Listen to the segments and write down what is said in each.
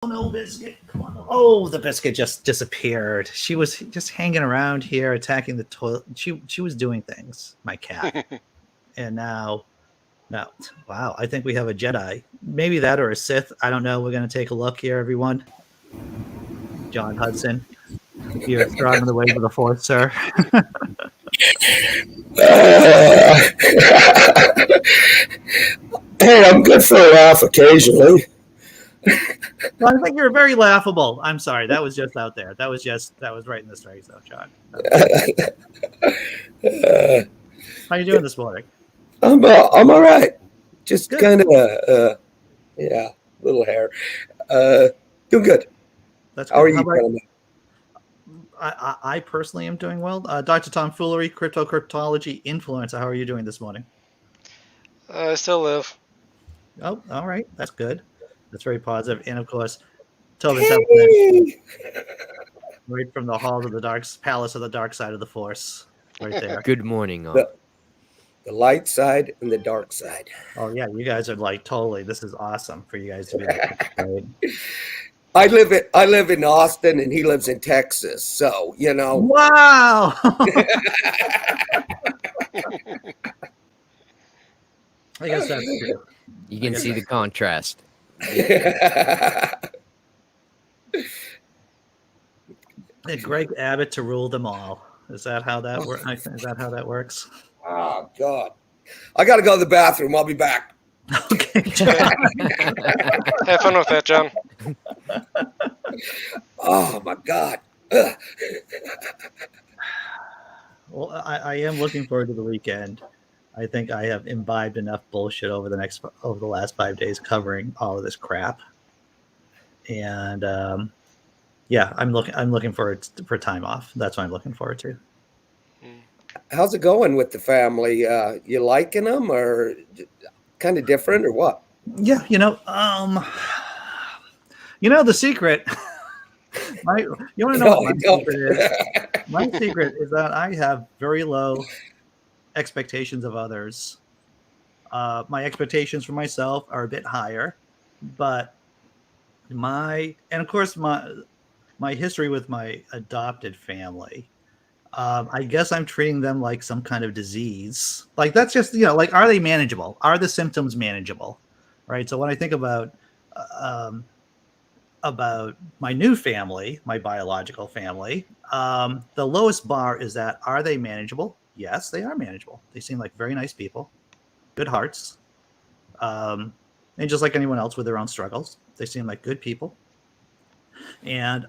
Oh no, Biscuit! Come on! Oh, the Biscuit just disappeared. She was just hanging around here, attacking the toilet. She was doing things. My cat, and now, wow! I think we have a Jedi. Maybe that or a Sith. I don't know. We're gonna take a look here, everyone. John Hudson, you're strong in the ways of the Force, sir. Uh, hey, I'm good for a laugh occasionally. Well, I think you're very laughable. I'm sorry. That was just out there. That was right in the strike zone, John. Uh, How you doing this morning? I'm all right. Just Good. kind of yeah, little hair. Uh, doing good. That's How good. are How you, about gentlemen? I personally am doing well. Dr. Tom Foolery, cryptology influencer. How are you doing this morning? I still live. Oh, all right. That's good. That's very positive. And of course, Tobin Templeton, Hey, right from the hall of the dark palace of the dark side of the force, right there. Good morning, all. the the light side and the dark side. Oh yeah, you guys are like totally. This is awesome for you guys to be like, right? I live in Austin and he lives in Texas, so you know. Wow. I guess that's true. You can see the contrast. Greg Abbott to rule them all. Is that how that works? Is that how that works? Oh God, I got to go to the bathroom. I'll be back. Okay, John. Have fun with that, John. Oh my God. Ugh. Well, I am looking forward to the weekend. I think I have imbibed enough bullshit over the last 5 days covering all of this crap, and yeah, I'm looking forward for time off. That's what I'm looking forward to. How's it going with the family? You liking them or kind of different or what? Yeah, the secret. You want to know No, what I my don't. secret is? My secret is that I have very low expectations of others. My expectations for myself are a bit higher, but and of course my history with my adopted family. I guess I'm treating them like some kind of disease. Like that's just like are they manageable? Are the symptoms manageable? Right. So when I think about my new family, my biological family, the lowest bar is that are they manageable? Yes, they are manageable. They seem like very nice people, good hearts, and just like anyone else with their own struggles, they seem like good people. And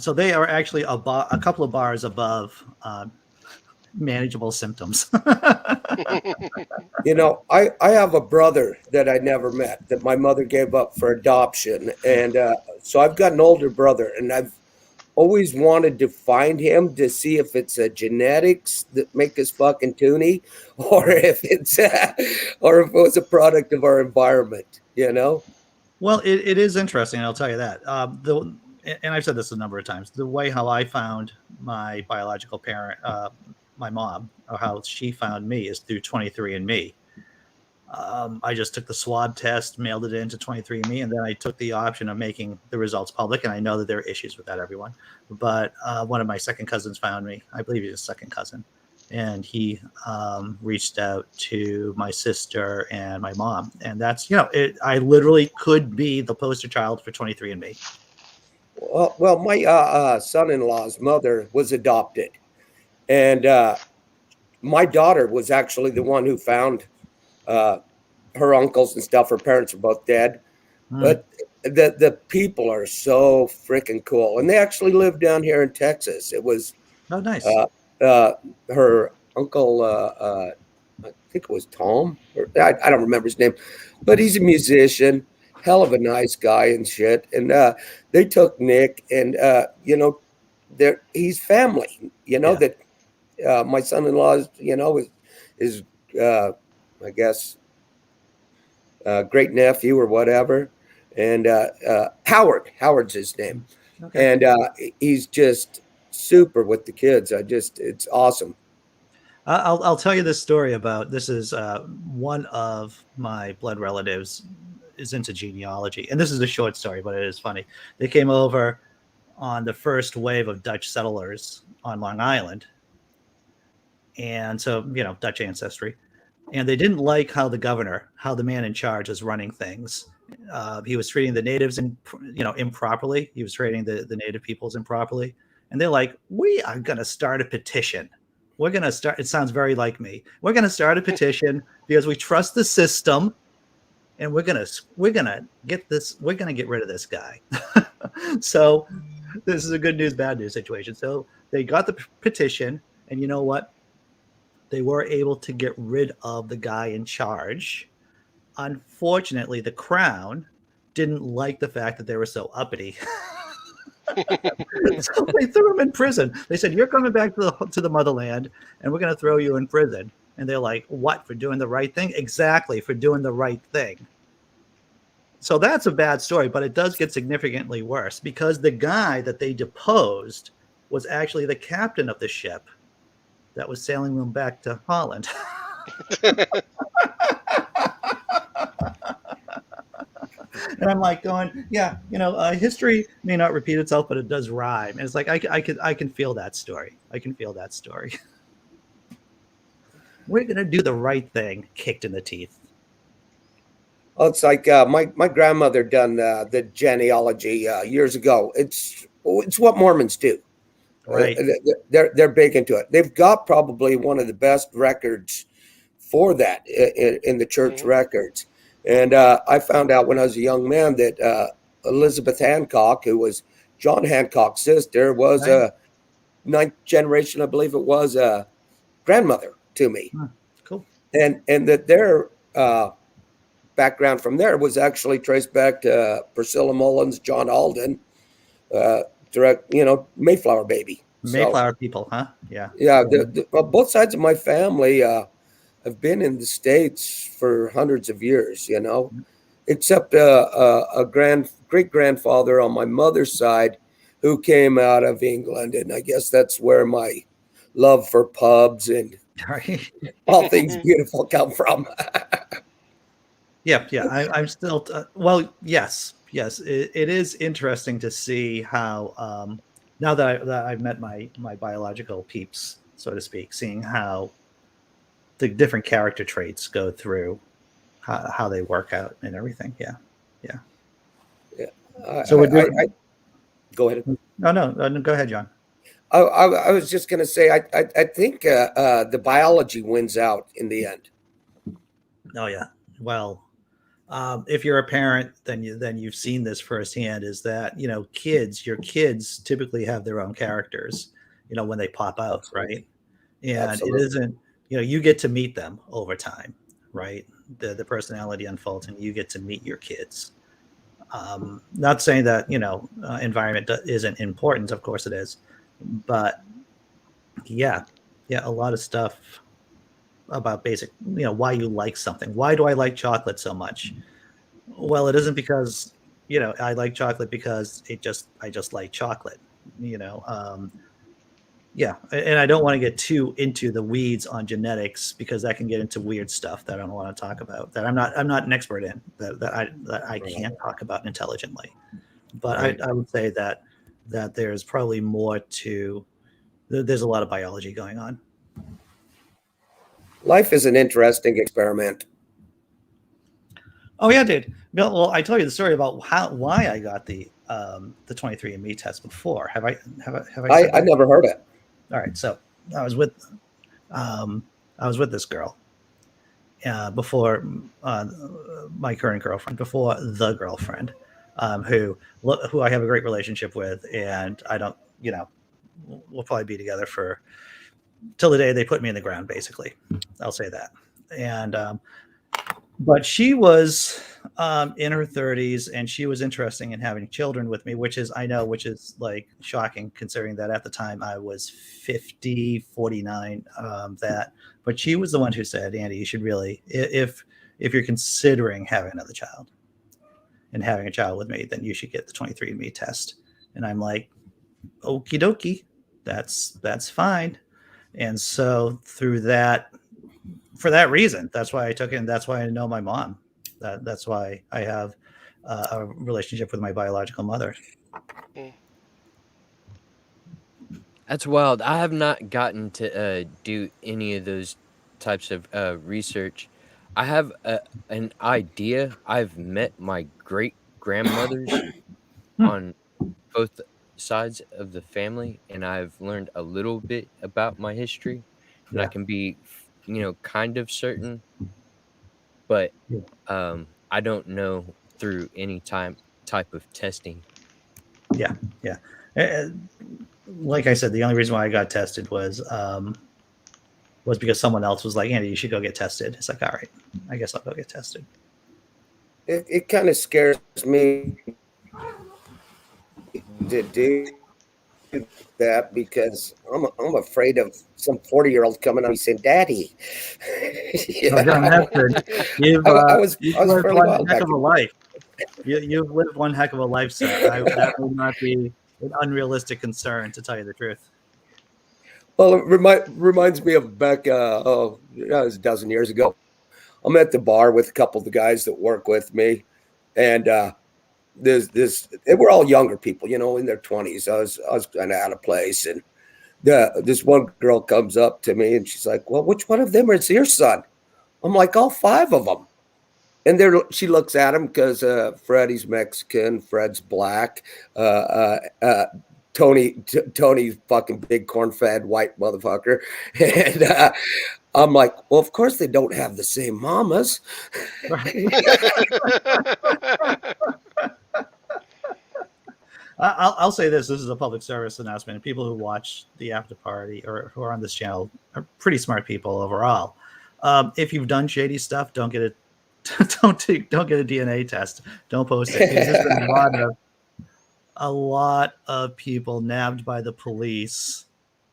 so they are actually a couple of bars above manageable symptoms. You know, I have a brother that I never met that my mother gave up for adoption. And so I've got an older brother, and I've always wanted to find him to see if it's a genetics that make us fucking toony or if it's or if it was a product of our environment, you know? Well, it is interesting. I'll tell you that. And I've said this a number of times. The way how I found my biological parent, my mom, or how she found me is through 23andMe. I just took the swab test, mailed it into 23andMe, and then I took the option of making the results public. And I know that there are issues with that, everyone. But one of my second cousins found me. I believe he's a second cousin. And he reached out to my sister and my mom. And that's, I literally could be the poster child for 23andMe. Well, my son-in-law's mother was adopted. And my daughter was actually the one who found her uncles and stuff. Her parents are both dead. But the people are so freaking cool. And they actually live down here in Texas. It was Oh, nice. Her uncle, I think it was Tom, or I don't remember his name, but he's a musician, hell of a nice guy and shit. And they took Nick, and he's family. That my son-in-law is I guess great nephew or whatever, and Howard's his name, Okay. and he's just super with the kids. It's awesome. I'll tell you this story about this is one of my blood relatives is into genealogy, and this is a short story, but it is funny. They came over on the first wave of Dutch settlers on Long Island, and so Dutch ancestry, and they didn't like how the man in charge was running things. He was treating the natives improperly. He was treating the native peoples improperly, and they're like, we are going to start a petition. We're going to start. It sounds very like me. We're going to start a petition because we trust the system, and we're going to get this. We're going to get rid of this guy. So this is a good news, bad news situation. So they got the petition, and you know what? They were able to get rid of the guy in charge. Unfortunately, the crown didn't like the fact that they were so uppity. So they threw him in prison. They said, you're coming back to the motherland, and we're going to throw you in prison. And they're like, what, for doing the right thing? Exactly, for doing the right thing. So that's a bad story, but it does get significantly worse because the guy that they deposed was actually the captain of the ship that was sailing them back to Holland. And I'm like going, yeah, history may not repeat itself, but it does rhyme. And it's like I can feel that story. I can feel that story. We're gonna do the right thing, kicked in the teeth. Well, it's like my grandmother done the genealogy years ago. It's what Mormons do. Right. They're big into it. They've got probably one of the best records for that in the church records. And I found out when I was a young man that Elizabeth Hancock, who was John Hancock's sister, was a ninth generation, I believe it was, grandmother to me. Cool. And that their background from there was actually traced back to Priscilla Mullins, John Alden, direct, Mayflower baby. Mayflower people, huh? Yeah. Yeah. Both sides of my family have been in the States for hundreds of years, except a great grandfather on my mother's side who came out of England. And I guess that's where my love for pubs and all things beautiful come from. Yeah. I'm still, well, yes. It is interesting to see how, now that I've met my biological peeps, so to speak, seeing how the different character traits go through, how they work out and everything. Yeah. So we're doing. Go ahead. No, go ahead, John. I was just going to say, I think the biology wins out in the end. Oh yeah. Well, if you're a parent, then you've seen this firsthand. Is that your kids typically have their own characters, when they pop out, right? And Absolutely. It isn't. You get to meet them over time, right? The personality unfolds, and you get to meet your kids. Not saying that environment isn't important. Of course it is, but yeah, a lot of stuff about basic, why you like something. Why do I like chocolate so much? Well, it isn't because I like chocolate because I just like chocolate. Yeah, and I don't want to get too into the weeds on genetics because that can get into weird stuff that I don't want to talk about. That I'm not an expert in. That I can't talk about intelligently. But right. I would say that there's probably more to. There's a lot of biology going on. Life is an interesting experiment. Oh yeah, dude. Well, I told you the story about why I got the 23andMe test before. Have I? I never heard it. All right, so I was with this girl before my current girlfriend, before the girlfriend, who I have a great relationship with, and I don't, we'll probably be together for till the day they put me in the ground. Basically, I'll say that. And but she was in her 30s, and she was interested in having children with me, which is like shocking considering that at the time I was 50, 49, but she was the one who said, Andy, you should really, if you're considering having another child and having a child with me, then you should get the 23andMe test. And I'm like, okie dokie, that's fine. And so for that reason, that's why I took it, and that's why I know my mom. That's why I have a relationship with my biological mother. Mm. That's wild. I have not gotten to do any of those types of research. I have an idea. I've met my great grandmothers Hmm. on both sides of the family, and I've learned a little bit about my history, and I Yeah. can be, kind of certain, but Yeah. I don't know through any type of testing. Yeah. Yeah. Uh, like I said, the only reason why I got tested was because someone else was like, Andy, you should go get tested. It's like, all right, I guess I'll go get tested. It kind of scares me to do that because I'm afraid of some 40-year-old coming on me saying, "Daddy." You No, John, know? that's good. You've I you've was lived fairly one wild heck back of a then. life. You've lived one heck of a life, sir. That would not be an unrealistic concern, to tell you the truth. Well, it reminds me of back, it was a dozen years ago. I'm at the bar with a couple of the guys that work with me, and they were all younger people, in their 20s. I was kind of out of place, and this one girl comes up to me and she's like, "Well, which one of them is your son?" I'm like, "All five of them." And she looks at him because Freddie's Mexican, Fred's black, uh, uh, uh, Tony's fucking big corn-fed white motherfucker, and I'm like, "Well, of course they don't have the same mamas." I'll say this: this is a public service announcement, and people who watch the after party or who are on this channel are pretty smart people overall. If you've done shady stuff, don't get it. Don't get a DNA test. Don't post it because there's been a lot of people nabbed by the police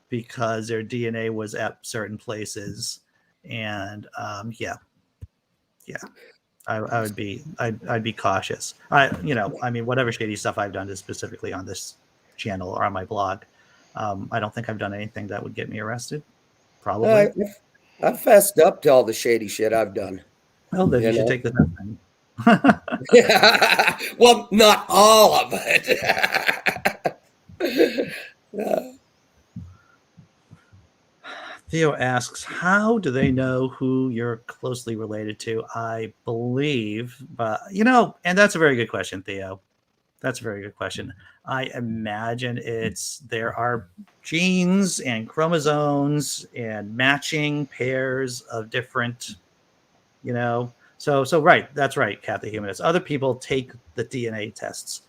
because their DNA was at certain places, and yeah, I would be I'd be cautious. I mean, whatever shady stuff I've done is specifically on this channel or on my blog. I don't think I've done anything that would get me arrested. I, Probably. I've fessed up to all the shady shit I've done. Well, then you You should know, take the test. Then. well, not all of it. Theo asks, how do they know who you're closely related to? I believe, but and that's a very good question, Theo. That's a very good question. I imagine there are genes and chromosomes and matching pairs of different, So right, that's right, Kathy Humanist. Other people take the DNA tests.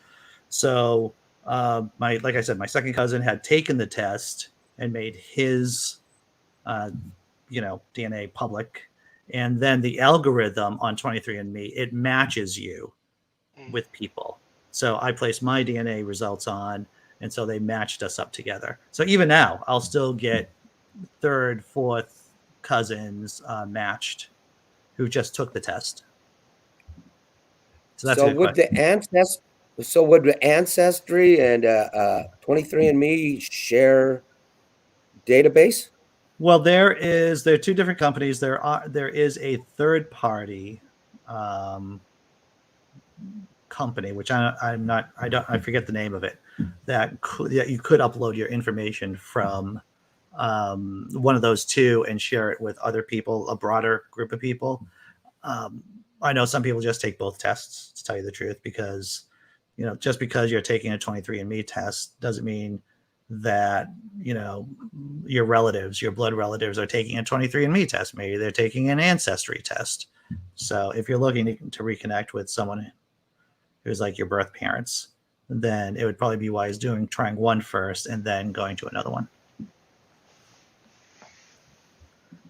So like I said, my second cousin had taken the test and made his uh, DNA public. And then the algorithm on 23andMe, it matches you with people. So I placed my DNA results on, and so they matched us up together. So even now, I'll still get third, fourth cousins matched who just took the test. So that's a So good would question. the ancestry, would the ancestry and 23andMe share database? Well, there are two different companies. There is a third party um, company, which I forget the name of it, that you could upload your information from one of those two and share it with other people, a broader group of people. Um, I know some people just take both tests, to tell you the truth, because just because you're taking a 23andMe test doesn't mean that your relatives, your blood relatives, are taking a 23andMe test. Maybe they're taking an ancestry test. So if you're looking to reconnect with someone who's like your birth parents, then it would probably be wise trying one first and then going to another one.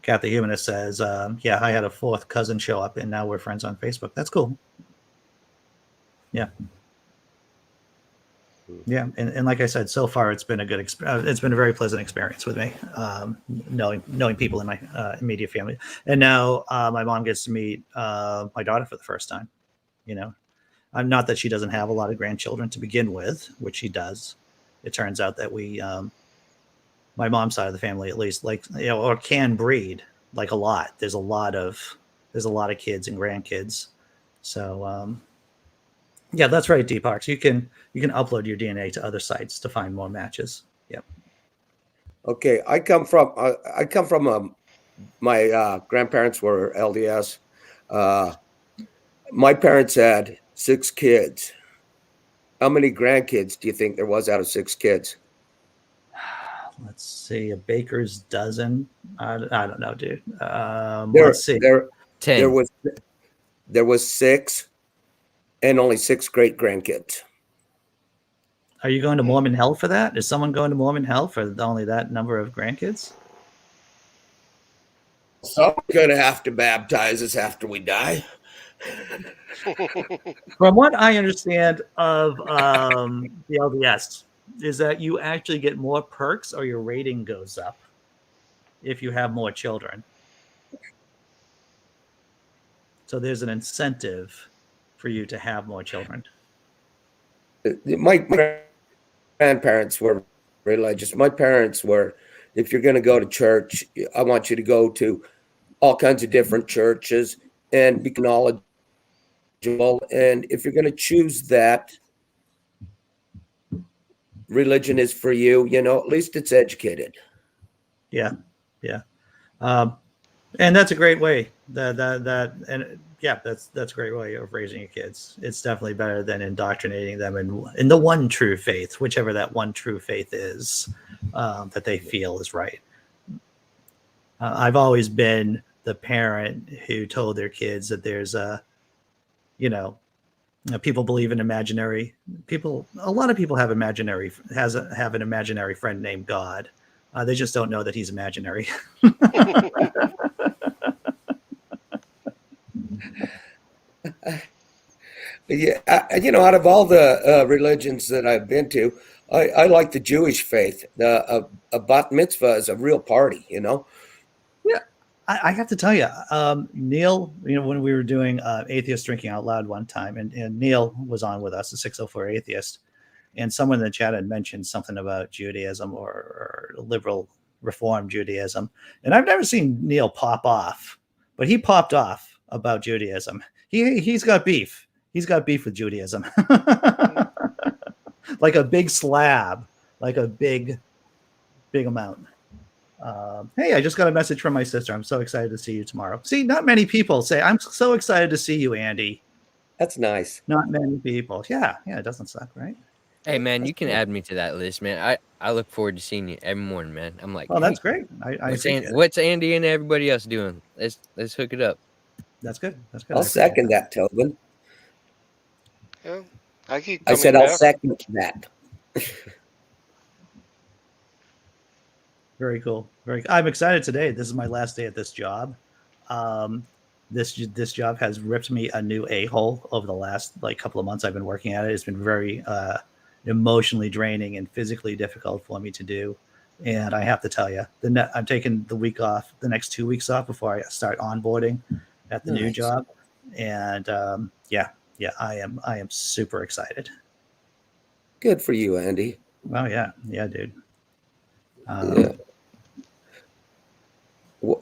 Kathy Humanist says, yeah, I had a fourth cousin show up and now we're friends on Facebook. That's cool. Yeah. Yeah. And like I said, so far it's been it's been a very pleasant experience with me, knowing people in my immediate family. And now my mom gets to meet my daughter for the first time. I'm not that she doesn't have a lot of grandchildren to begin with, which she does. It turns out that my mom's side of the family, at least, or can breed like a lot. There's a lot of kids and grandkids. So yeah, that's right, Deepak. You can upload your DNA to other sites to find more matches. Yep. Okay, I come from my grandparents were LDS. Uh, my parents had 6 kids. How many grandkids do you think there was out of 6 kids? Let's see, a baker's dozen. I don't know, dude. There, Let's see. there, there 10. was there was 6, and only 6 great grandkids. Are you going to Mormon hell for that? Is someone going to Mormon hell for only that number of grandkids? Someone's gonna have to baptize us after we die. From what I understand of the LDS, is that you actually get more perks or your rating goes up if you have more children. So there's an incentive for you to have more children. My grandparents were religious. My parents were, if you're going to go to church, I want you to go to all kinds of different churches and be knowledgeable. And if you're going to choose that religion is for you, at least it's educated. Yeah, yeah. And that's a great way. And yeah, that's a great way of raising your kids. It's definitely better than indoctrinating them in the one true faith, whichever that one true faith is that they feel is right. I've always been the parent who told their kids that there's people believe in imaginary people. A lot of people have an imaginary friend named God. They just don't know that he's imaginary. Yeah, out of all the religions that I've been to, I like the Jewish faith. A bat mitzvah is a real party. Yeah, I have to tell you, Neil. When we were doing Atheist Drinking Out Loud one time, and Neil was on with us, the 604 Atheist, and someone in the chat had mentioned something about Judaism or liberal Reform Judaism, and I've never seen Neil pop off, but he popped off about Judaism. He's got beef. He's got beef with Judaism, like a big slab, like a big amount. Hey, I just got a message from my sister. I'm so excited to see you tomorrow. See, not many people say, I'm so excited to see you, Andy. That's nice. Not many people. Yeah, it doesn't suck, right? Hey, man, That's you can cool. add me to that list, man. I look forward to seeing you every morning, man. I'm like, Well, hey, that's great. I appreciate it. what's Andy and everybody else doing? Let's hook it up. That's good. That's good. I'll second that, Tobin. Yeah, I keep I coming said I'll back. second that. Very cool. I'm excited today. This is my last day at this job. This job has ripped me a new a-hole over the last couple of months I've been working at it. It's been very emotionally draining and physically difficult for me to do. And I have to tell you, I'm taking the next 2 weeks off before I start onboarding at the new Nice. job. And I am super excited. Good for you, Andy. Oh yeah, dude. Yeah.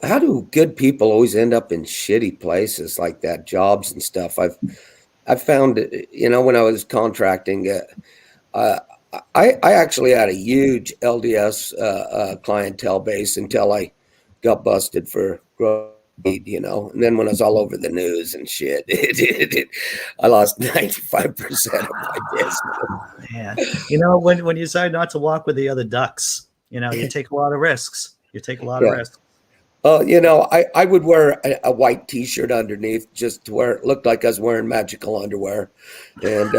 How do good people always end up in shitty places like that, jobs and stuff? I've found, when I was contracting, I actually had a huge LDS clientele base until I got busted for greed, and then when I was all over the news and shit, I lost 95% of my business. Man, when you decide not to walk with the other ducks, you take a lot of risks. You take a lot of risks. I would wear a white T-shirt underneath just to where it looked like I was wearing magical underwear, and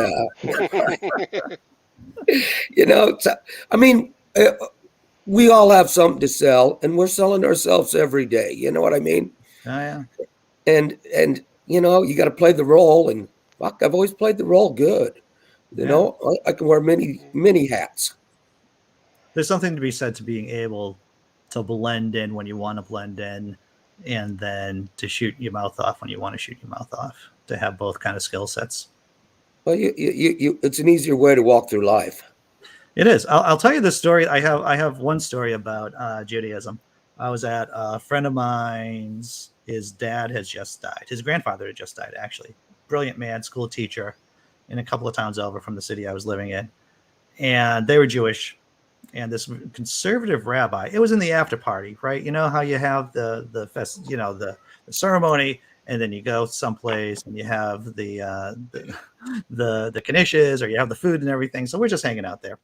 we all have something to sell, and we're selling ourselves every day. You know what I mean? Oh yeah. And you got to play the role, and fuck, I've always played the role good. I can wear many hats. There's something to be said to being able to blend in when you want to blend in, and then to shoot your mouth off when you want to shoot your mouth off. To have both kind of skill sets. Well, it's an easier way to walk through life. It is. I'll tell you this story. I have one story about Judaism. I was at a friend of mine's. His dad has just died. His grandfather had just died, actually. brilliant man, school teacher, in a couple of towns over from the city I was living in, and they were Jewish. And this conservative rabbi, it was in the after party, right? You know how you have the fest, the ceremony, and then you go someplace and you have the knishes, or you have the food and everything. So we're just hanging out there.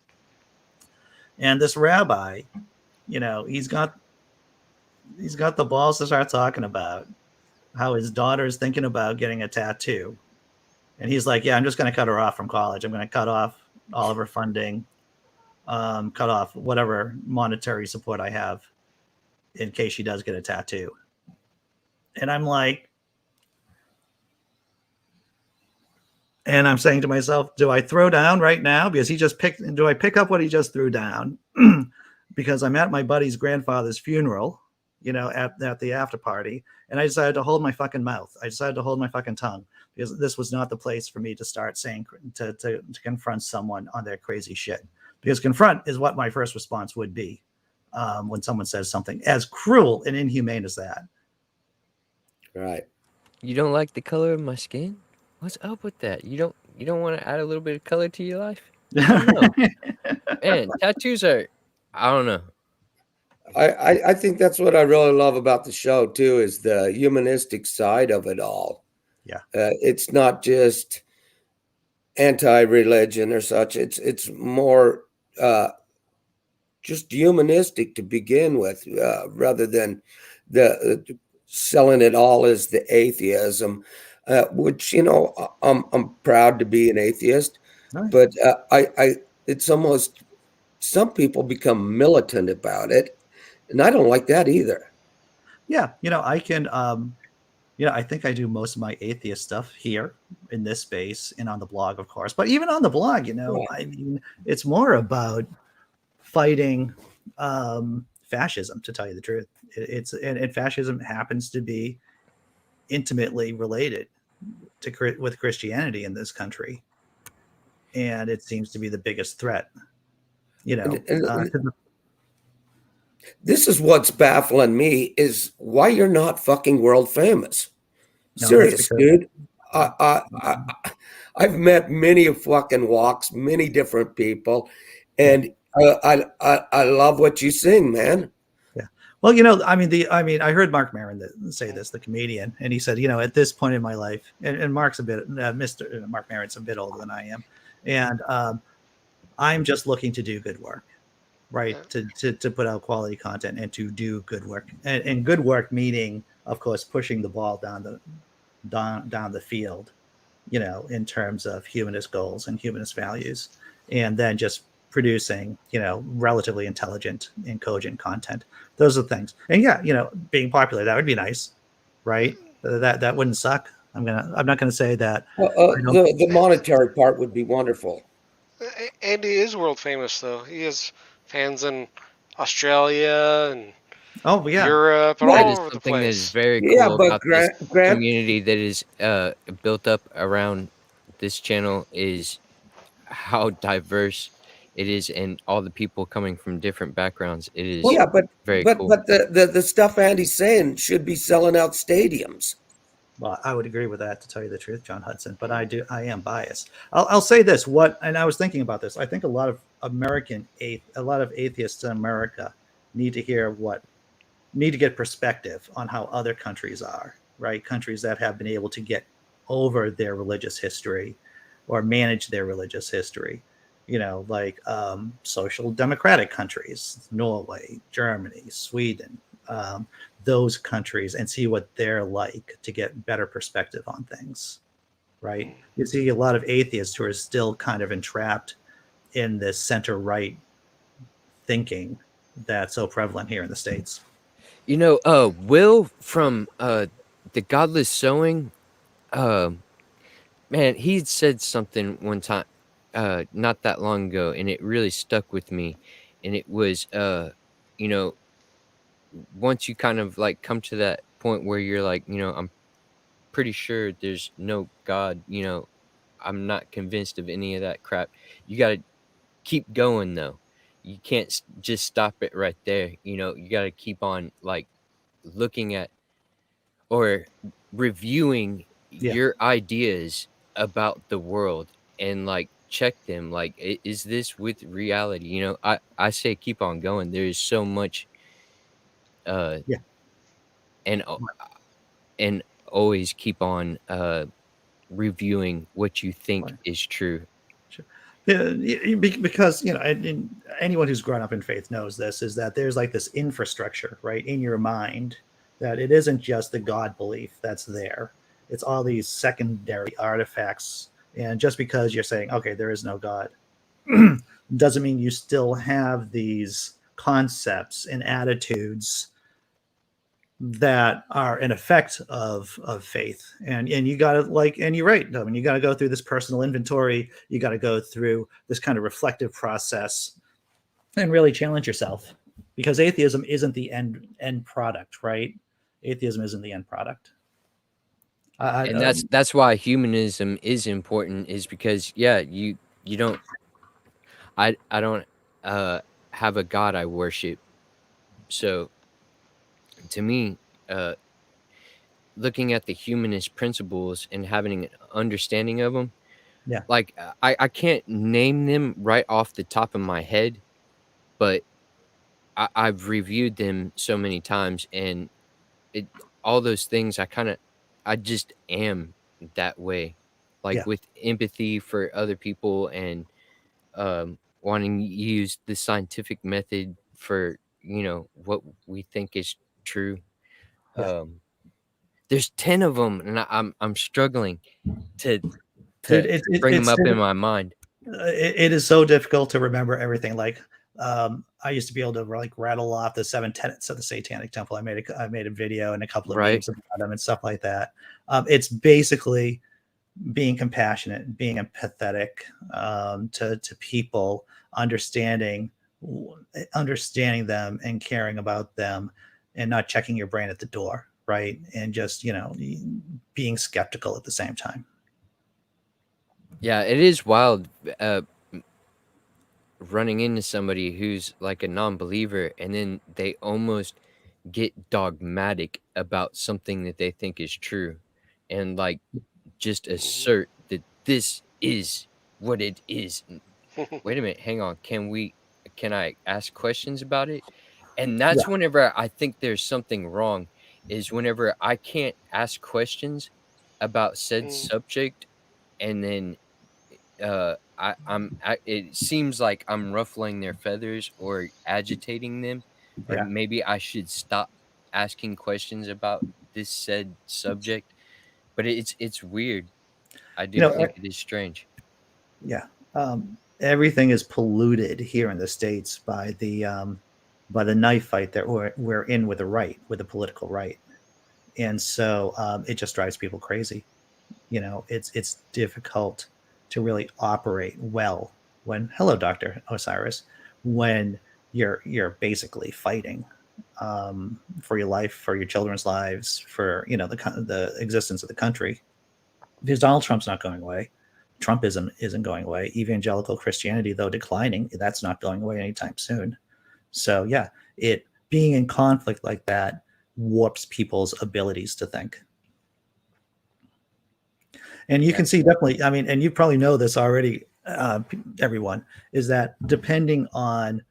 And this rabbi, he's got the balls to start talking about how his daughter is thinking about getting a tattoo. And he's like, yeah, I'm just going to cut her off from college. I'm going to cut off all of her funding, cut off whatever monetary support I have in case she does get a tattoo. And I'm like, and I'm saying to myself, do I throw down right now? Because do I pick up what he just threw down? Because I'm at my buddy's grandfather's funeral, at the after party. And I decided to hold my fucking mouth. I decided to hold my fucking tongue, because this was not the place for me to start saying, to confront someone on their crazy shit. Because confront is what my first response would be when someone says something as cruel and inhumane as that. Right. You don't like the color of my skin? What's up with that? You don't want to add a little bit of color to your life? I don't know. Man, tattoos are, I don't know. I think that's what I really love about the show too, is the humanistic side of it all. Yeah. It's not just anti-religion or such. It's more just humanistic to begin with, rather than the selling it all as the atheism, which I'm proud to be an atheist, Right. but it's almost, some people become militant about it, and I don't like that either. Yeah, I can. I think I do most of my atheist stuff here in this space and on the blog, of course. But even on the blog, Right. I mean, it's more about fighting fascism, to tell you the truth. And fascism happens to be intimately related with Christianity in this country, and it seems to be the biggest threat. And this is what's baffling me, is why you're not fucking world famous. No, that's Serious, because dude. I've met many fucking walks, many different people, and I love what you sing, man. yeah. Well, I heard Mark Maron say this, the comedian, and he said, at this point in my life, and Mark's a bit, Mark Maron's a bit older than I am, and I'm just looking to do good work, right? To put out quality content and to do good work, and good work meaning, of course, pushing the ball down the field, in terms of humanist goals and humanist values, and then just producing, relatively intelligent and cogent content. Those are the things. And yeah, being popular, that would be nice, right? That wouldn't suck. I'm not gonna say that. The monetary part would be wonderful. Andy is world famous, though. He has fans in Australia and Oh yeah, Europe and Yeah, That all is over the something that is place. very Yeah, cool but about this Grant, community that is built up around this channel, is how diverse it is, and all the people coming from different backgrounds. It is yeah, very but cool. the stuff Andy's saying should be selling out stadiums. Well, I would agree with that, to tell you the truth, John Hudson. But I am biased. I'll say this. And I was thinking about this. I think a lot of atheists in America need to get perspective on how other countries are, right? Countries that have been able to get over their religious history or manage their religious history, like social democratic countries, Norway, Germany, Sweden, those countries, and see what they're like, to get better perspective on things, right? You see a lot of atheists who are still kind of entrapped in this center right thinking that's so prevalent here in the States. Will from the Godless Sowing, man, he said something one time, not that long ago, and it really stuck with me. And it was, once you kind of like come to that point where you're like, I'm pretty sure there's no God, I'm not convinced of any of that crap. You got to keep going though. You can't just stop it right there. You got to keep on like looking at or reviewing Yeah. your ideas about the world and like check them. Like, is this with reality? You know, I say keep on going. There's so much, uh, Yeah. and and always keep on reviewing what you think Right. is true. Sure. Yeah, because and anyone who's grown up in faith knows this is that there's like this infrastructure right in your mind that it isn't just the God belief that's there. It's all these secondary artifacts, and just because you're saying okay, there is no God, doesn't mean you still have these concepts and attitudes that are an effect of faith. And you gotta like and you're right, I mean you gotta go through this personal inventory, you gotta go through this kind of reflective process and really challenge yourself, because atheism isn't the end product, right? Atheism isn't the end product. And I that's why humanism is important, is because yeah, you don't, I don't uh have a god I worship. So to me, uh looking at the humanist principles and having an understanding of them, Yeah. like I can't name them right off the top of my head, but I've reviewed them so many times, and it all those things I just am that way, like Yeah. with empathy for other people and wanting to use the scientific method for what we think is true. Yeah. Um, there's 10 of them, and I'm struggling to Dude, to bring them it's up in my mind. it is so difficult to remember everything. Like, I used to be able to like rattle off the seven tenets of the Satanic Temple. I made a video and a couple of Right? memes about them and stuff like that. It's basically being compassionate, being empathetic, to people, understanding understanding them and caring about them, and not checking your brain at the door, right? And just being skeptical at the same time. Yeah, it is wild. Running into somebody who's like a non-believer, and then they almost get dogmatic about something that they think is true, and like just assert that this is what it is. Wait a minute, hang on, can I ask questions about it? And Yeah. that's whenever I think there's something wrong, is whenever I can't ask questions about said subject, and then it seems like I'm ruffling their feathers or agitating them, or Yeah. maybe I should stop asking questions about this said subject. But it's weird. I You do know, think it is strange. yeah. Everything is polluted here in the states by the knife fight that we're in with the right, with the political right, and so it just drives people crazy. It's difficult to really operate well when hello, Dr. Osiris, when you're basically fighting for your life, for your children's lives, for the existence of the country, because Donald Trump's not going away. Trumpism isn't going away. Evangelical Christianity, though declining, that's not going away anytime soon. So yeah, it being in conflict like that warps people's abilities to think. And you Yeah. can see definitely, I mean, and you probably know this already, everyone, is that depending on,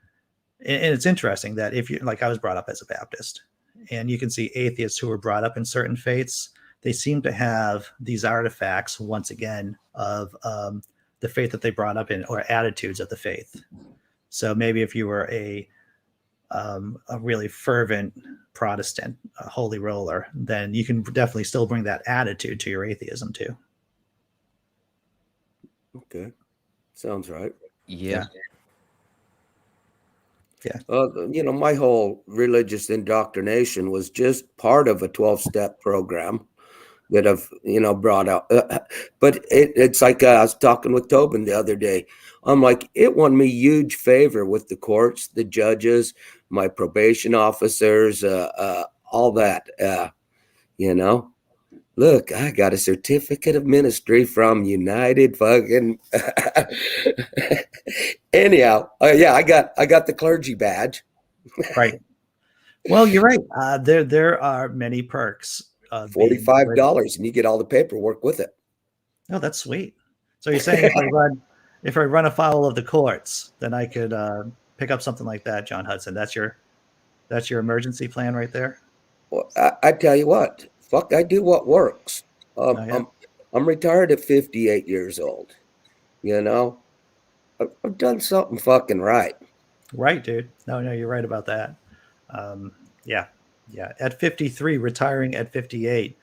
and it's interesting that if you, like I was brought up as a Baptist, and you can see atheists who were brought up in certain faiths, they seem to have these artifacts, once again, of the faith that they brought up in, or attitudes of the faith. So maybe if you were a really fervent Protestant, a holy roller, then you can definitely still bring that attitude to your atheism too. Okay, sounds right. Yeah. Yeah. Yeah. My whole religious indoctrination was just part of a 12-step program that I've, brought out. But it's like I was talking with Tobin the other day. I'm like, it won me huge favor with the courts, the judges, my probation officers, all that. You know, look, I got a certificate of ministry from United fucking. Anyhow, yeah, I got the clergy badge. Right. Well, you're right. There are many perks being $45, and you get all the paperwork with it. Oh, that's sweet. So you're saying if I run afoul of the courts, then I could pick up something like that, John Hudson. That's your emergency plan right there. Well, I tell you what, fuck, I do what works. Oh yeah, I'm retired at 58 years old. You know, I've done something fucking right. right, dude. No, you're right about that. Um, yeah, yeah. At 53, retiring at 58.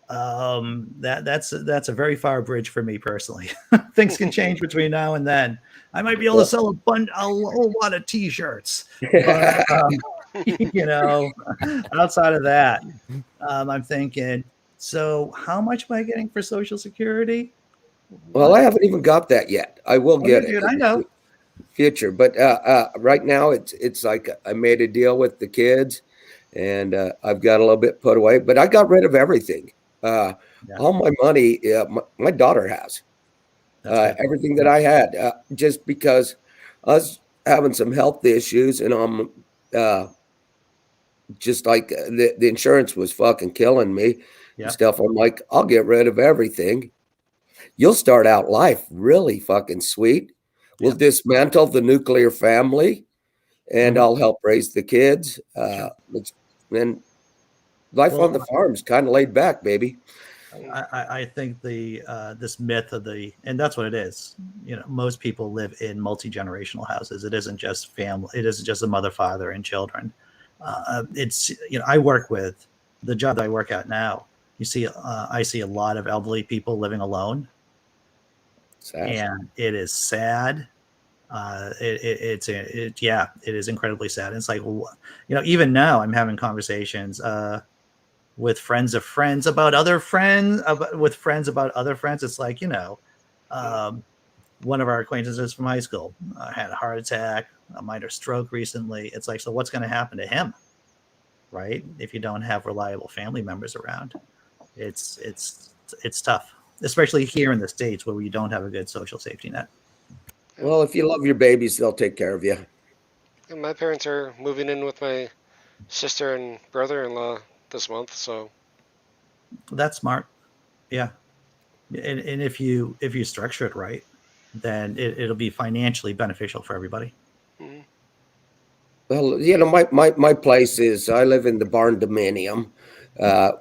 That's a very far bridge for me personally. Things can change between now and then. I might be able to sell a whole lot of T-shirts, but you know, outside of that, I'm thinking. So, how much am I getting for Social Security? Well, What? I haven't even got that yet. I will Oh, yeah, get it dude, I in know. the future, but right now it's like I made a deal with the kids, and I've got a little bit put away, but I got rid of everything. Uh, Yeah, all my money, my daughter has that's good. everything that I had, just because I was having some health issues, and I'm uh, just like the insurance was fucking killing me and Yeah. stuff. I'm like, I'll get rid of everything. You'll start out life really fucking sweet. We'll Yeah. dismantle the nuclear family, and Mhm. I'll help raise the kids. Sure. And life on Well, the farm's kind of laid back, baby. I think the this myth of the and that's what it is. You know, most people live in multi-generational houses. It isn't just family. It isn't just a mother, father, and children. It's I work with the job that I work at now. I see a lot of elderly people living alone, Sad. and it is sad. Yeah, it is incredibly sad. It's like, even now I'm having conversations. With friends of friends about other friends with friends about other friends. It's like, um, one of our acquaintances from high school had a heart attack, a minor stroke recently. It's like, so what's going to happen to him, right? If you don't have reliable family members around, it's tough, especially here in the States where we don't have a good social safety net. Yeah. Well, if you love your babies, they'll take care of you. And my parents are moving in with my sister and brother-in-law this month, so That's smart. Yeah. And if you structure it right, then it'll be financially beneficial for everybody. mhm. Well, my place is I live in the barn dominium,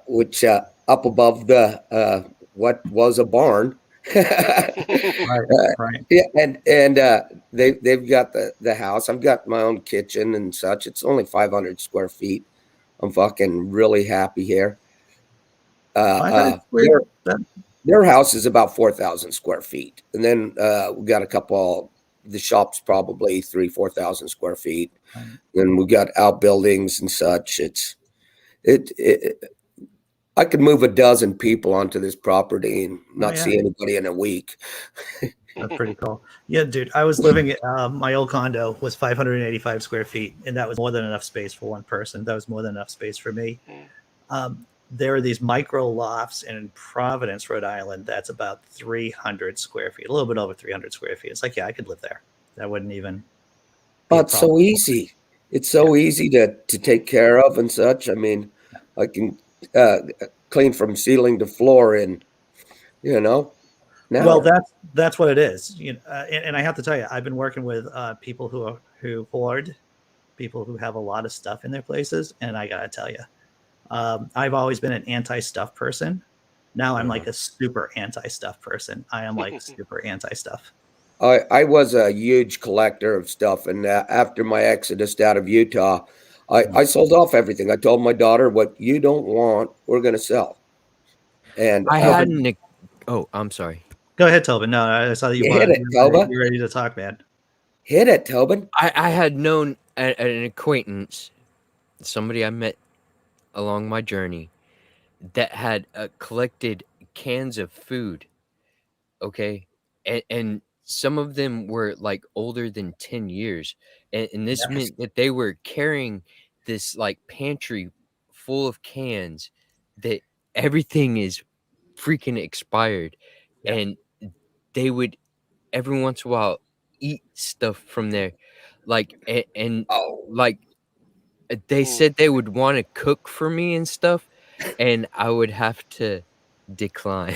which up above the what was a barn. Right, right. Yeah, and they've got the house. I've got my own kitchen and such. It's only 500 square feet. I'm fucking really happy here. 500 square. Their That, their house is about 4,000 square feet, and then we got a couple. The shop's probably 4,000 square feet. Then we got outbuildings and such. It. I could move a dozen people onto this property and oh not yeah, see anybody in a week. that's pretty cool. Yeah, dude. I was living at my old condo was 585 square feet, and that was more than enough space for one person. That was more than enough space for me. There are these micro lofts in Providence, Rhode Island. That's about 300 square feet, a little bit over 300 square feet. It's like, yeah, I could live there. That wouldn't even be Oh, a it's so problem. easy. It's Yeah. so easy to take care of and such. I mean, I can uh, clean from ceiling to floor in an Well, hour. that's what it is. And I have to tell you, I've been working with people who hoard, people who have a lot of stuff in their places, and I gotta tell you, I've always been an anti-stuff person. Now I'm Uh-huh. like a super anti-stuff person. I am like super anti-stuff. I was a huge collector of stuff, and after my exodus out of Utah, I sold off everything. I told my daughter, "What you don't want, we're going to sell." And I had Tobin, an oh, I'm sorry. go ahead, Tobin. No, I saw that you hit it, Toba. you're ready to talk, man. Hit it, Tobin. I had known an acquaintance, somebody I met along my journey, that had collected cans of food. Okay, and some of them were like older than 10 years, and this Yeah, meant that they were carrying this like pantry full of cans that everything is freaking expired, yeah. and they would every once in a while eat stuff from there, like and Oh, like they Mm. said they would want to cook for me and stuff, and I would have to decline.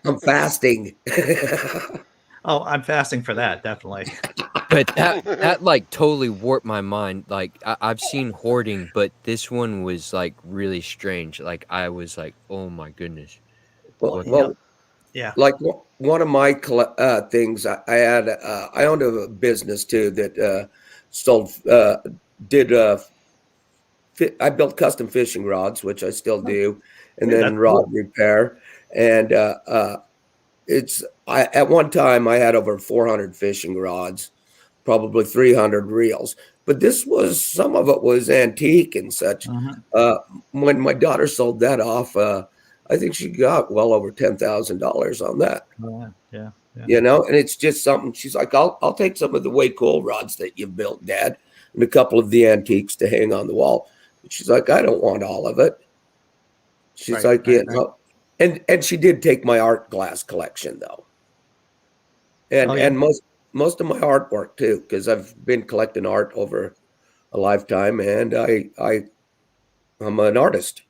I'm fasting. Oh, I'm fasting for that, definitely. But that like totally warped my mind. Like I've seen hoarding, but this one was like really strange. Like I was like, oh my goodness, well, what? You know, well, yeah. like one of my things, I had, I owned a business too that sold, did, I built custom fishing rods, which I still do, and Hey, that's then rod cool. repair. And at one time I had over 400 fishing rods, probably 300 reels. But some of it was antique and such. Mhm. Uh, when my daughter sold that off, I think she got well over $10,000 on that. Oh, yeah, yeah, yeah. And it's just something. She's like, I'll take some of the way cool rods that you've built, Dad, and a couple of the antiques to hang on the wall. But she's like, I don't want all of it. She's Right, like, right, right. and she did take my art glass collection though, Oh, and yeah, and most of my artwork too, because I've been collecting art over a lifetime, and I'm an artist.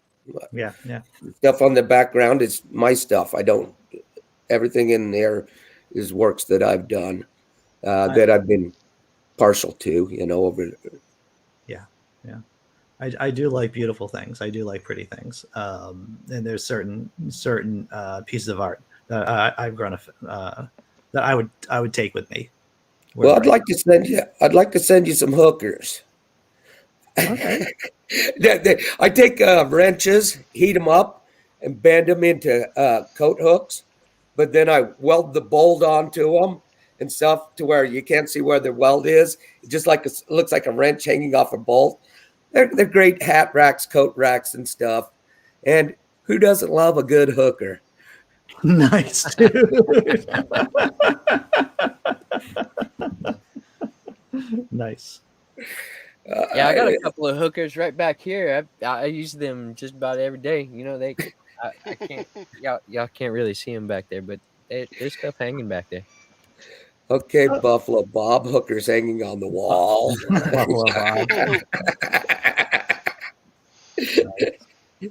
yeah, yeah. Stuff on the background is my stuff. I don't. Everything in there is works that I've done, I, that I've been partial to. Over. yeah, yeah. I do like beautiful things. I do like pretty things. And there's certain pieces of art that I've grown that I would take with me Well, wherever I go. I'd like to send you some hookers. Okay. I take wrenches, heat them up, and bend them into coat hooks. But then I weld the bolt onto them and stuff to where you can't see where the weld is. It just looks like a wrench hanging off a bolt. They're great hat racks, coat racks, and stuff. And who doesn't love a good hooker? Nice, dude. Nice. Yeah, I Uh, got a couple of hookers right back here. I use them just about every day. I can't. Y'all can't really see them back there, but there's stuff hanging back there. okay, Buffalo Bob, hookers hanging on the wall. Buffalo Bob.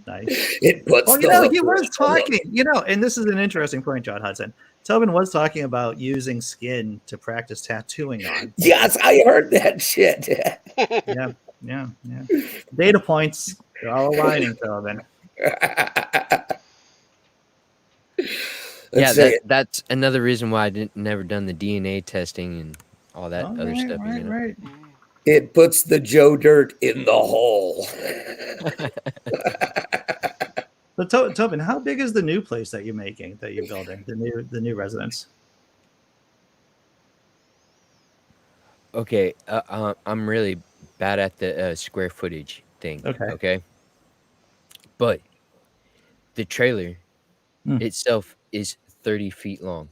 Nice. It puts Well, the he hookers was to look. talking, and this is an interesting point, John Hudson. Tobin was talking about using skin to practice tattooing on. Yes, I heard that shit. Yeah, yeah, yeah. Data points, they're all aligning, Tobin. Yeah, Let's see. that's another reason why I didn't never done the DNA testing and all that All other right, stuff. right, right. It puts the Joe dirt in the hole. So, Tobin, how big is the new place that you're making, that you're building, the new residence? Okay, I'm really bad at the square footage thing. Okay. Okay, but the trailer Hmm. itself is 30 feet long,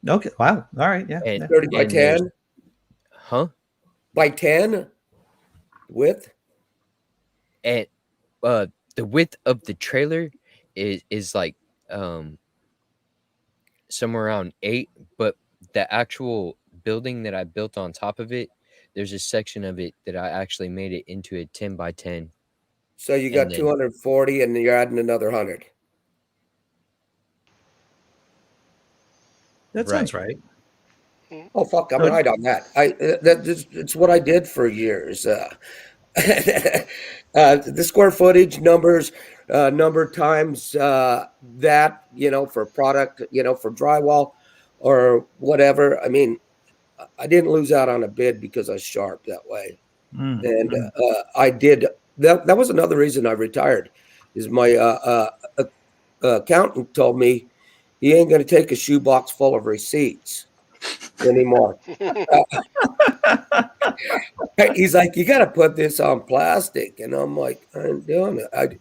Okay. Wow. All right. Yeah. and Yeah. 30 by there's 10 huh, by 10 width. and the width of the trailer is like um somewhere around 8, but the actual building that I built on top of it, there's a section of it that I actually made it into a 10 by 10, So you and got then 240 and you're adding another 100. That right. sounds right. Oh, fuck, I'm So, right on that. It's what I did for years. The square footage numbers, number times that, for product, for drywall or whatever. I mean, I didn't lose out on a bid because I was sharp that way. mm, And mm. I did. That was another reason I retired. Is my accountant told me he ain't going to take a shoebox full of receipts anymore. He's like, you got to put this on plastic, and I'm like, I'm doing it.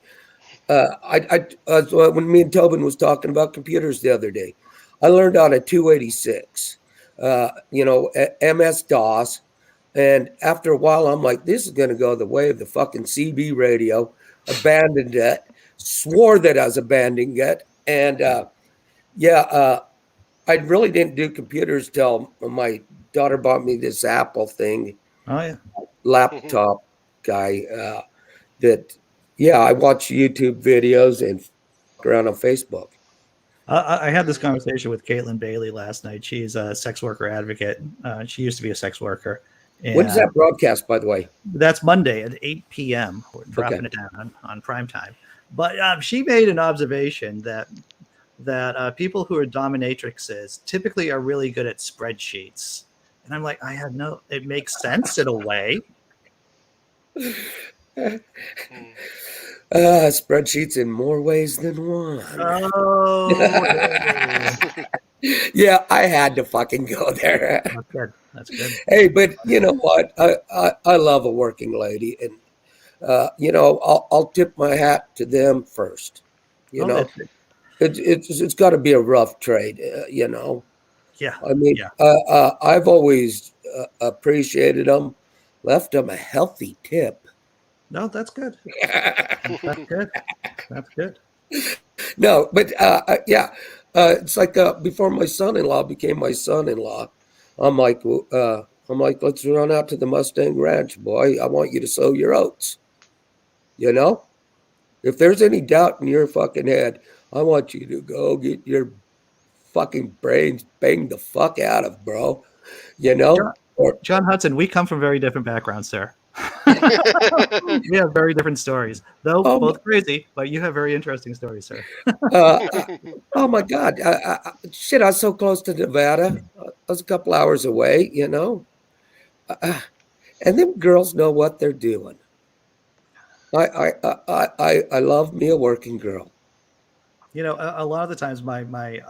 When me and Tobin was talking about computers the other day, I learned on a 286, MS DOS, and after a while, I'm like, this is going to go the way of the fucking CB radio. Abandoned it, swore that I was abandoning it, and I really didn't do computers till my daughter bought me this Apple thing, Oh yeah. laptop guy that Yeah, I watch YouTube videos and fuck around on Facebook. I had this conversation with Caitlin Bailey last night. She's a sex worker advocate. She used to be a sex worker, When does and that broadcast, by the way? that's Monday at 8 p.m. We're Okay. dropping it down on prime time. But she made an observation that people who are dominatrixes typically are really good at spreadsheets. And I'm like, it makes sense in a way. Spreadsheets in more ways than one. Oh, Yeah, I had to fucking go there. that's good. That's good. Hey, but you know what? I love a working lady, and I'll tip my hat to them first. You Oh, know, it's got to be a rough trade. yeah, I mean, yeah. I've always appreciated them, left them a healthy tip. No, that's good. That's good. That's good. No, but yeah, it's like before my son-in-law became my son-in-law, I'm like, let's run out to the Mustang Ranch, boy. I want you to sow your oats. You know, if there's any doubt in your fucking head, I want you to go get your fucking brains banged the fuck out of, bro. You John, know, or John Hudson, we come from very different backgrounds, sir. We have very different stories, though oh, both crazy, but you have very interesting stories, sir. uh, oh my God, shit! I was so close to Nevada. I was a couple hours away. Uh, and them girls know what they're doing. I love me a working girl. A lot of the times my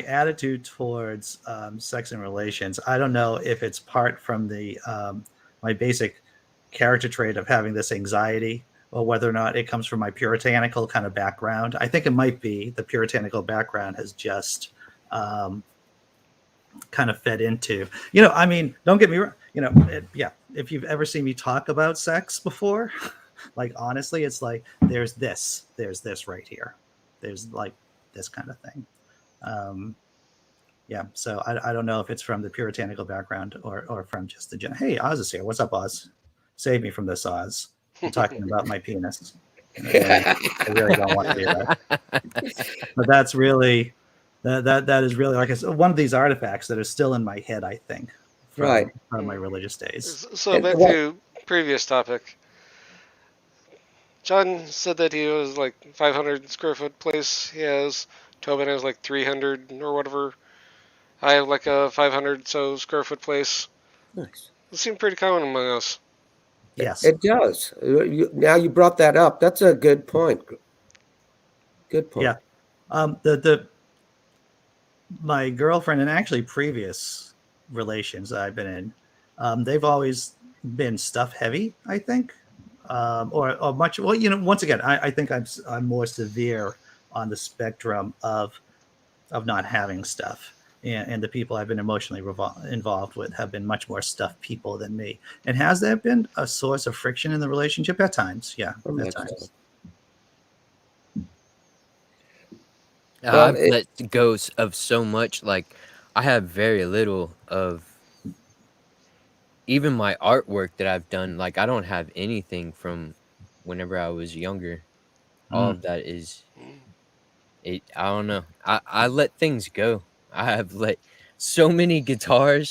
attitude towards sex and relations, I don't know if it's part from the my basic character trait of having this anxiety, or whether or not it comes from my puritanical kind of background. I think it might be the puritanical background has just kind of fed into. I mean, don't get me wrong. Yeah. If you've ever seen me talk about sex before, like honestly, it's like there's this right here. There's like this kind of thing. Um, yeah, so I don't know if it's from the puritanical background or from just the hey, Oz is here. What's up, Oz? Save me from this, Oz. I'm talking about my penis. And I really don't want to do that. But that's really that is really, like I said, one of these artifacts that is still in my head, I think, Right. from my religious days. So And back what? to previous topic. John said that he was like 500 square foot place. He has Tobin has like 300 or whatever. I have like a 500 so square foot place. Nice. It seemed pretty common among us. Yes. It does. Now you brought that up. That's a good point. Good point. Yeah. The my girlfriend, and actually previous relations that I've been in, they've always been stuff heavy, I think, or much. Well, once again, I think I'm more severe on the spectrum of not having stuff. And the people I've been emotionally involved with have been much more stuffed people than me. And has that been a source of friction in the relationship? At times, yeah, at times. Well, I've let go of so much. Like, I have very little of even my artwork that I've done. Like, I don't have anything from whenever I was younger. All of that is it. I don't know. I let things go. I have let so many guitar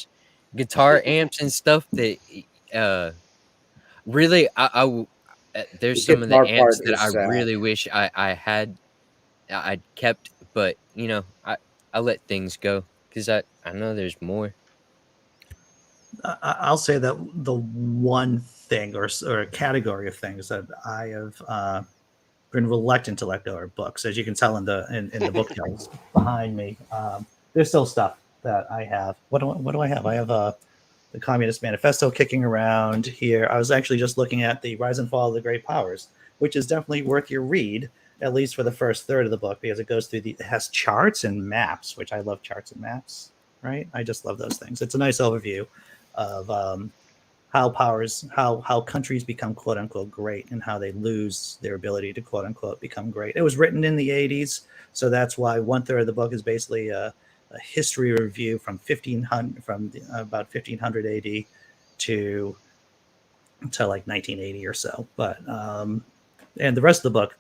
amps and stuff that really the there's some of the guitar amps part that I is sad. really wish I'd kept, but I let things go because I know there's more. I'll say that the one thing or a category of things that I have been reluctant to let go are books. As you can tell in the bookshelves behind me, there's still stuff that I have. What do I have? I have the Communist Manifesto kicking around here. I was actually just looking at the Rise and Fall of the Great Powers, which is definitely worth your read, at least for the first third of the book, because it goes through it has charts and maps, which I love charts and maps, right? I just love those things. It's a nice overview of how countries become quote unquote great and how they lose their ability to quote unquote become great. It was written in the 80s, so that's why one third of the book is basically a history review from about 1500 AD to until like 1980 or so. But and the rest of the book,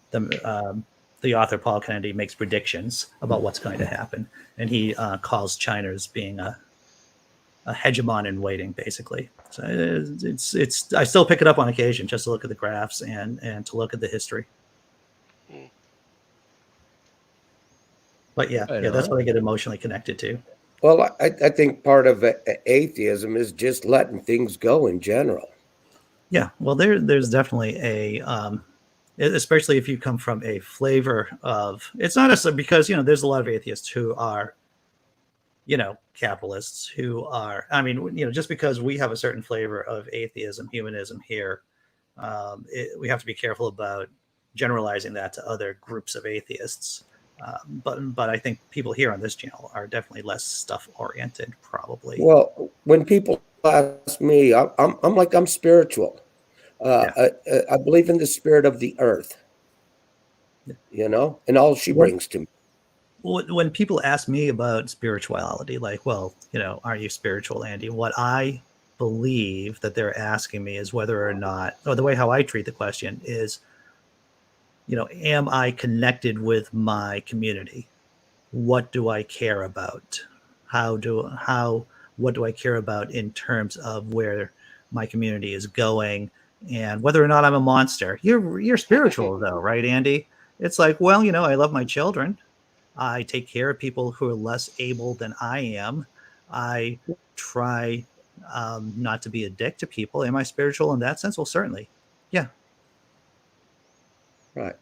the author Paul Kennedy makes predictions about what's going to happen, and he calls China as being a hegemon in waiting, basically. So it's I still pick it up on occasion just to look at the graphs and to look at the history. Mm. But yeah, Right that's on. what I get emotionally connected to. Well, I think part of atheism is just letting things go in general. Yeah, well, there's definitely a especially if you come from a flavor of, it's not necessarily because there's a lot of atheists who are capitalists who are, I mean, just because we have a certain flavor of atheism, humanism here, we have to be careful about generalizing that to other groups of atheists. But I think people here on this channel are definitely less stuff oriented, probably. Well, when people ask me, I'm like, I'm spiritual. Yeah. I believe in the spirit of the earth, and all she Well, brings to me. when people ask me about spirituality, like, well, are you spiritual, Andy? What I believe that they're asking me is whether or not, or the way how I treat the question is, am I connected with my community? What do I care about? What do I care about in terms of where my community is going and whether or not I'm a monster? You're spiritual though, right, Andy? It's like, well, I love my children. I take care of people who are less able than I am. I try not to be a dick to people. Am I spiritual in that sense? Well, certainly. Yeah. Right.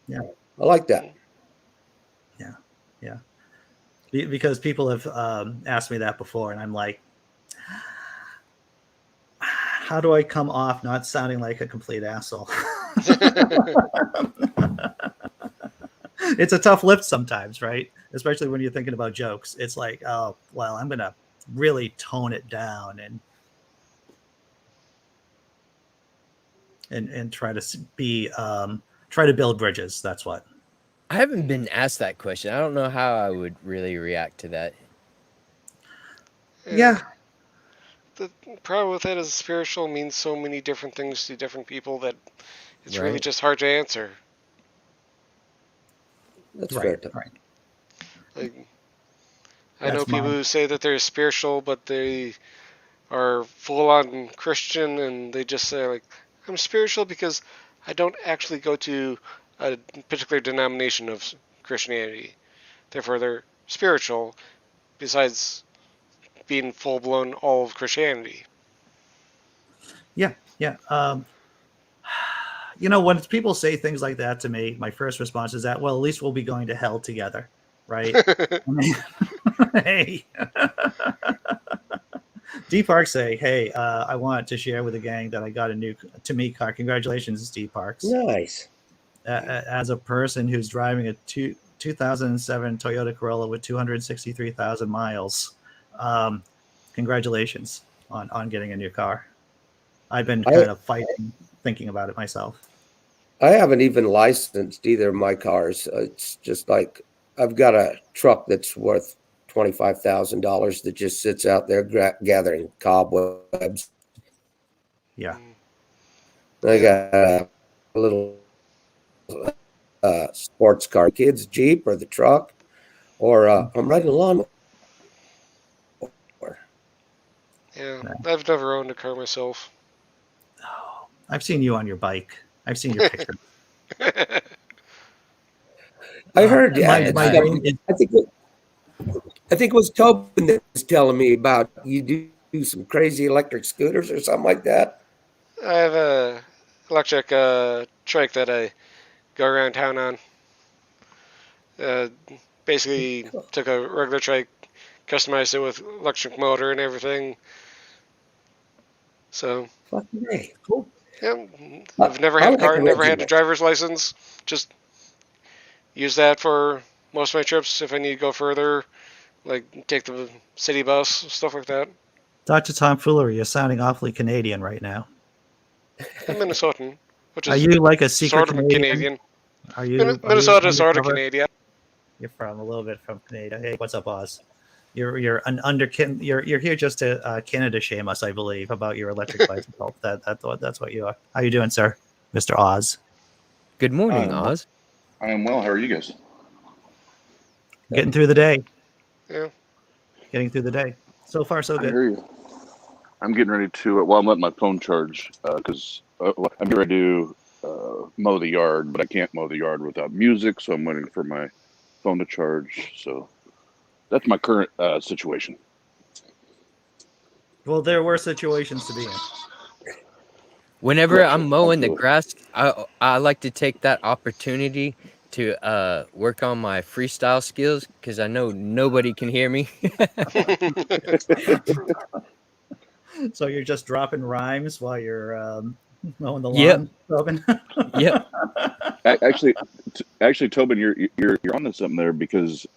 Yeah. I like that. Yeah. Yeah. Because people have asked me that before, and I'm like, how do I come off not sounding like a complete asshole? It's a tough lift sometimes, right? Especially when you're thinking about jokes. It's like, oh, well, I'm going to really tone it down and try to try to build bridges. That's what. I haven't been asked that question. I don't know how I would really react to that. Yeah. The problem with that is spiritual means so many different things to different people that it's really Right. just hard to answer. That's Right. fair. Right. Like, I know That's people mine. who say that they're spiritual, but they are full-on Christian, and they just say, like, I'm spiritual because I don't actually go to a particular denomination of Christianity. Therefore, they're spiritual, besides being full-blown all of Christianity. Yeah. Yeah. When people say things like that to me, my first response is that, well, at least we'll be going to hell together, right? Hey, D Parks say, hey, I want to share with the gang that I got a new to me car. Congratulations, D Parks. Nice. As a person who's driving a 2007 Toyota Corolla with 263,000 miles, congratulations on getting a new car. I've been kind of fighting, thinking about it myself. I haven't even licensed either of my cars. It's just like I've got a truck that's worth $25,000 that just sits out there gathering cobwebs. Yeah. I got a little sports car, kid's Jeep or the truck, or I'm riding a lawnmower. Yeah, I've never owned a car myself. Oh, I've seen you on your bike. I've seen your picture. I heard. My dream is, I think it was Tobin that was telling me about you do some crazy electric scooters or something like that. I have a electric trike that I go around town on. Basically, took a regular trike, customized it with electric motor and everything. So, Fucking hey. cool. yeah, I've never I had a like car, never had a original. driver's license. Just use that for most of my trips if I need to go further, like take the city bus, stuff like that. Dr. Tom Foolery, you're sounding awfully Canadian right now. I'm Minnesotan, which Are is you like a secret sort of a Canadian. Are you Minnesota is sort of undercover? Canadian. You're from a little bit from Canada. Hey, what's up, Oz? you're an underkin. You're here just to Canada shame us, I believe, about your electric bicycle. That's what you are. How you doing, sir, Mr. Oz? Good morning, I'm, Oz. I am well. How are you guys? Getting through the day. Yeah. Getting through the day. So far, so I good. hear you. I'm getting ready to. Well, I'm letting my phone charge because well, I'm getting ready to mow the yard, but I can't mow the yard without music, so I'm waiting for my phone to charge. So that's my current situation. Well, there were situations to be in. Whenever Correction. I'm mowing the Absolutely. grass, I like to take that opportunity to work on my freestyle skills because I know nobody can hear me. So you're just dropping rhymes while you're mowing the Yep, lawn, Robin. yep. Actually, Tobin, you're onto something there because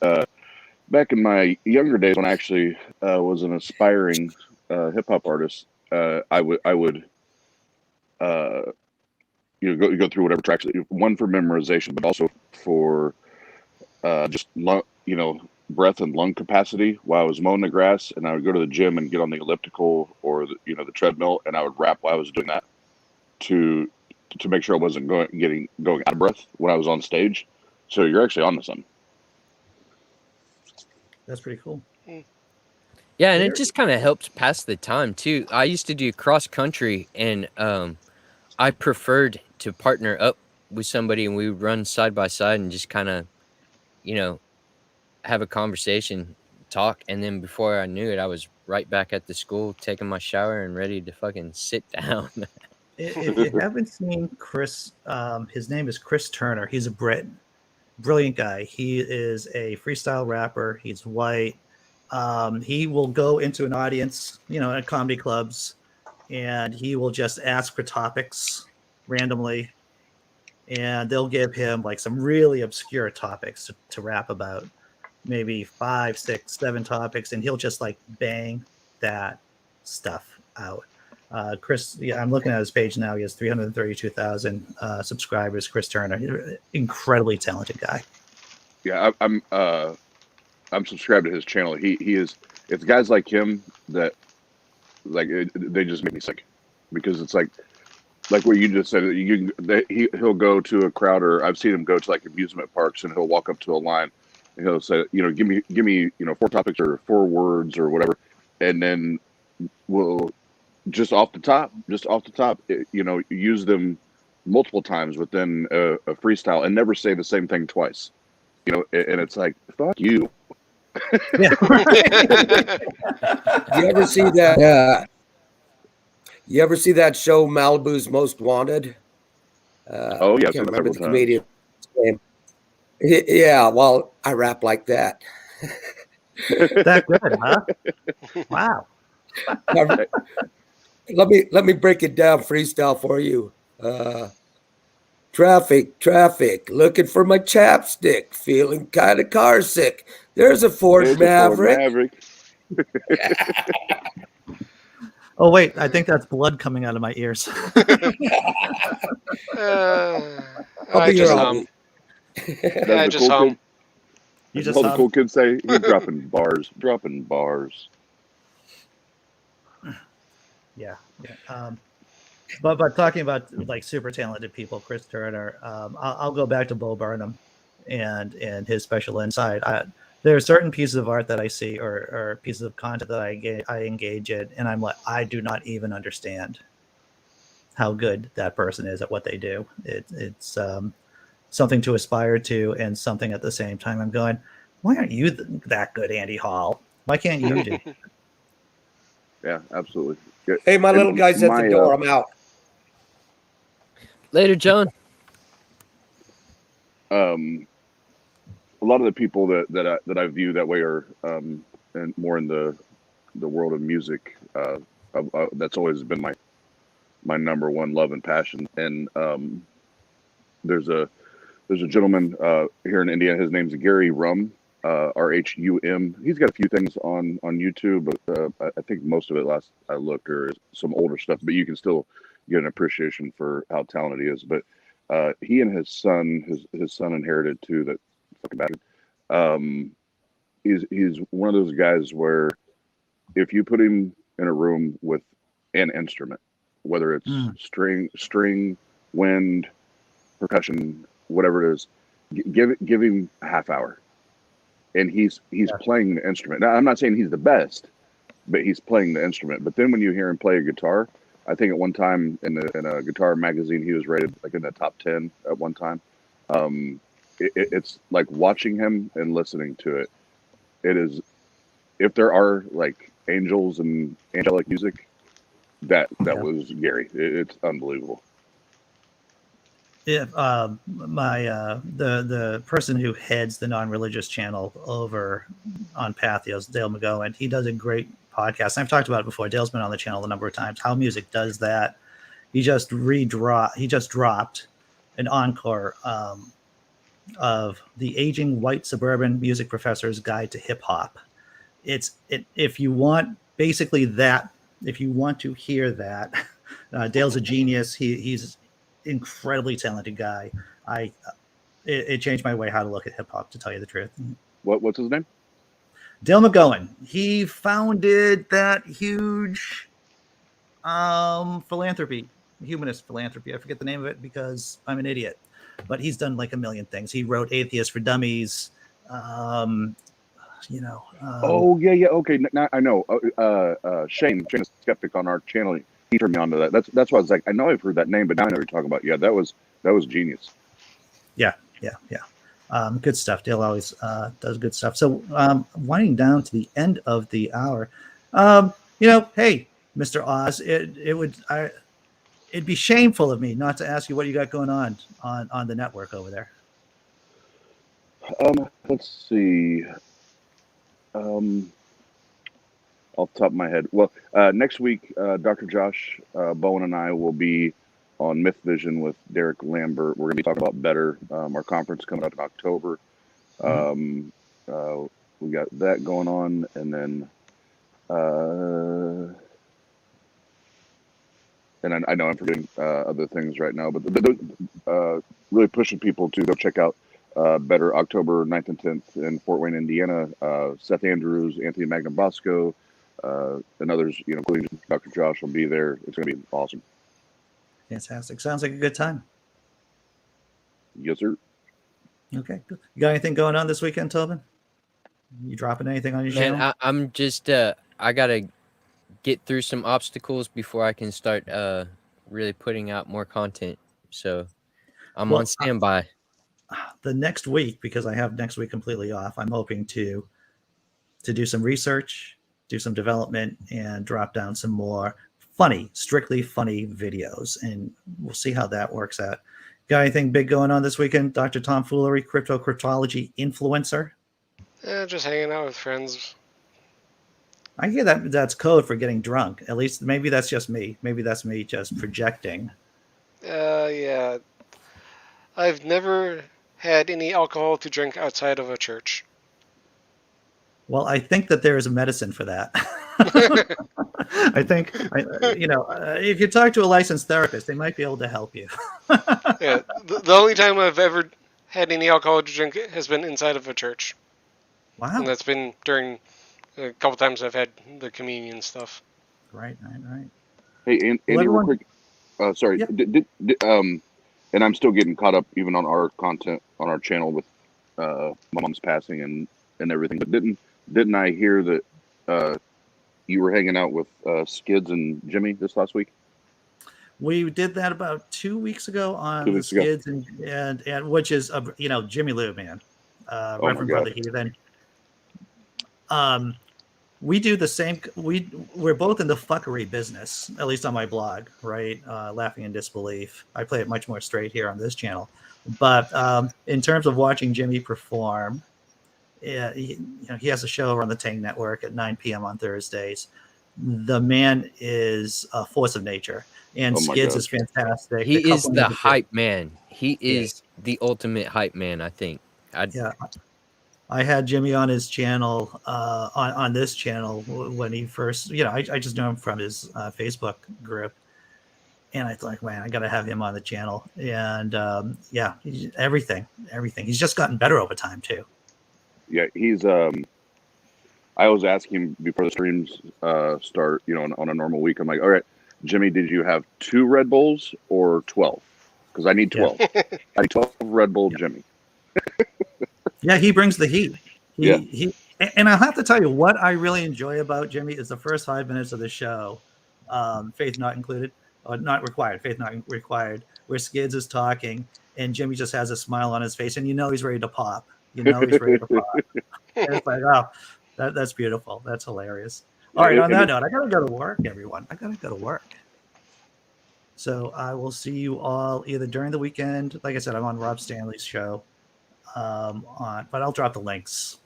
back in my younger days, when I actually was an aspiring hip hop artist, I would uh, go through whatever tracks, one for memorization, but also for just breath and lung capacity while I was mowing the grass, and I would go to the gym and get on the elliptical or the treadmill, and I would rap while I was doing that to make sure I wasn't going out of breath when I was on stage. So you're actually on to something. That's pretty cool. Yeah, and it just kind of helps pass the time too. I used to do cross country, and I preferred to partner up with somebody, and we would run side by side and just kind of, you know, have a conversation, talk, and then before I knew it, I was right back at the school taking my shower and ready to fucking sit down. If you haven't seen Chris, his name is Chris Turner. He's a brilliant guy. He is a freestyle rapper. He's white. He will go into an audience, at comedy clubs, and he will just ask for topics randomly, and they'll give him like some really obscure topics to rap about, maybe 5, 6, 7 topics, and he'll just like bang that stuff out. Chris, yeah, I'm looking at his page now. He has 332,000 subscribers. Chris Turner, incredibly talented guy. Yeah, I'm subscribed to his channel. He is. It's guys like him that they just make me sick because it's like what you just said. He'll go to a crowd, or I've seen him go to like amusement parks, and he'll walk up to a line and he'll say, give me 4 topics or 4 words or whatever, and then we'll just off the top, use them multiple times within a freestyle and never say the same thing twice. And it's like, fuck you. Yeah. You ever see that? You ever see that show Malibu's Most Wanted? Oh yeah, I I've can't seen that remember several the times. comedian's name. Yeah, well, I rap like that. That good, huh? Wow. Let me break it down freestyle for you. Traffic, looking for my chapstick, feeling kind of car sick. There's a Ford There's a Ford Maverick. Maverick. Oh wait, I think that's blood coming out of my ears. I'll I be just your hum. Does I the just cool hum. kid? You That's just all the hum. cool kids say. He's dropping bars. Dropping bars. Yeah. But talking about like super talented people, Chris Turner, I'll go back to Bo Burnham and his special insight. There are certain pieces of art that I see or pieces of content that I engage in, and I'm like, I do not even understand how good that person is at what they do. It's something to aspire to, and something at the same time. I'm going, why aren't you that good, Andy Hall? Why can't you do? Yeah, absolutely. Yeah. Hey, my little And guy's at the door. I'm out. Later, John. A lot of the people that I view that way are and more in the world of music. That's always been my number one love and passion. And there's a gentleman here in Indiana. His name's Gary Rum, RHUM. He's got a few things on YouTube, but I think most of it, last I looked, are some older stuff. But you can still get an appreciation for how talented he is. But he and his son inherited too, that fucking bastard. he's one of those guys where if you put him in a room with an instrument, whether it's Mm, string, wind, percussion, whatever it is, give him a half hour, and he's yeah. playing the instrument. Now, I'm not saying he's the best, but he's playing the instrument. But then when you hear him play a guitar, I think at one time in a guitar magazine he was rated like in the top 10 at one time. Um, it's like watching him and listening to it. It is, if there are like angels and angelic music, that Yeah. was Gary. It's unbelievable. If my the person who heads the non-religious channel over on Pathos, Dale McGowan, he does a great podcast. I've talked about it before. Dale's been on the channel a number of times. How Music does that. He just dropped an encore of the aging white suburban music professor's guide to hip hop. If you want basically that, if you want to hear that, Dale's a genius. He's incredibly talented guy. It changed my way how to look at hip hop, to tell you the truth. What's his name? Dale McGowan. He founded that huge philanthropy, humanist philanthropy. I forget the name of it because I'm an idiot, but he's done like a million things. He wrote Atheists for Dummies. Um, Oh yeah. Okay, now I know. Shane the skeptic on our channel. He turned me on to that. That's why I was like, I know I've heard that name, but now I know what you're talking about. Yeah, that was genius. yeah. Good stuff. Dale always does good stuff. So winding down to the end of the hour, hey, Mr. Oz, it'd be shameful of me not to ask you what you got going on the network over there. Let's see. Off the top of my head. Well, next week, Dr. Josh Bowen and I will be on Myth Vision with Derek Lambert. We're going to be talking about Better, our conference coming up in October. We got that going on, and then and I know I'm forgetting other things right now, but really pushing people to go check out Better October 9th and 10th in Fort Wayne, Indiana. Seth Andrews, Anthony Magnabosco, and others, including Dr. Josh will be there. It's going to be awesome. Fantastic. Sounds like a good time. Yes, sir. Okay. Good. You got anything going on this weekend, Tobin? You dropping anything on your channel? Man, I'm just I gotta get through some obstacles before I can start really putting out more content. So I'm on standby. The next week, because I have next week completely off, I'm hoping to do some research, do some development, and drop down some more strictly funny videos, and we'll see how that works out. Got anything big going on this weekend, Dr. Tom Foolery, cryptology influencer? Just hanging out with friends. I hear that's code for getting drunk. At least maybe that's just me. Maybe that's me just projecting. Yeah. I've never had any alcohol to drink outside of a church. Well, I think that there is a medicine for that. I think, if you talk to a licensed therapist, they might be able to help you. Yeah, the only time I've ever had any alcohol to drink has been inside of a church. Wow. And that's been during a couple times I've had the communion stuff. Right. Hey, Andy, real quick. Sorry. Yeah. And I'm still getting caught up even on our content on our channel with Mom's passing and everything. But didn't I hear that you were hanging out with Skids and Jimmy this last week? We did that about 2 weeks ago on the Skids and which is Jimmy Lou, man, Reverend Brother Heathen. We do the same. We're both in the fuckery business, at least on my blog, right? Laughing in Disbelief. I play it much more straight here on this channel, but in terms of watching Jimmy perform, he has a show on the Tang Network at 9 p.m. on Thursdays. The man is a force of nature, and Skids is fantastic. He is the hype man. He is the ultimate hype man, I think. I had Jimmy on his channel, on this channel when he first, I just know him from his Facebook group. And I thought, man, I got to have him on the channel. And everything. He's just gotten better over time too. Yeah, he's I always ask him before the streams start. You know, on a normal week, I'm like, all right, Jimmy, did you have 2 Red Bulls or 12? Because I need Yeah. 12. I need 12 Red Bull, Yeah. Jimmy. Yeah, he brings the heat. Yeah. And I'll have to tell you what I really enjoy about Jimmy is the first 5 minutes of the show, faith not included, or not required, faith not required, where Skids is talking and Jimmy just has a smile on his face, and you know he's ready to pop. You know he's ready to pop. And it's like, oh, that's beautiful. That's hilarious. All right, on that note, I gotta go to work, everyone. I gotta go to work. So I will see you all either during the weekend. Like I said, I'm on Rob Stanley's show. But I'll drop the links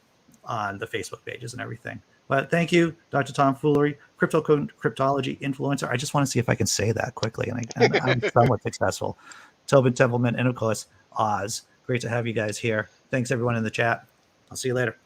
on the Facebook pages and everything. But thank you, Dr. Tom Foolery, cryptology influencer. I just want to see if I can say that quickly, and I'm somewhat successful. Tobin Templeman, and of course, Oz. Great to have you guys here. Thanks, everyone in the chat. I'll see you later.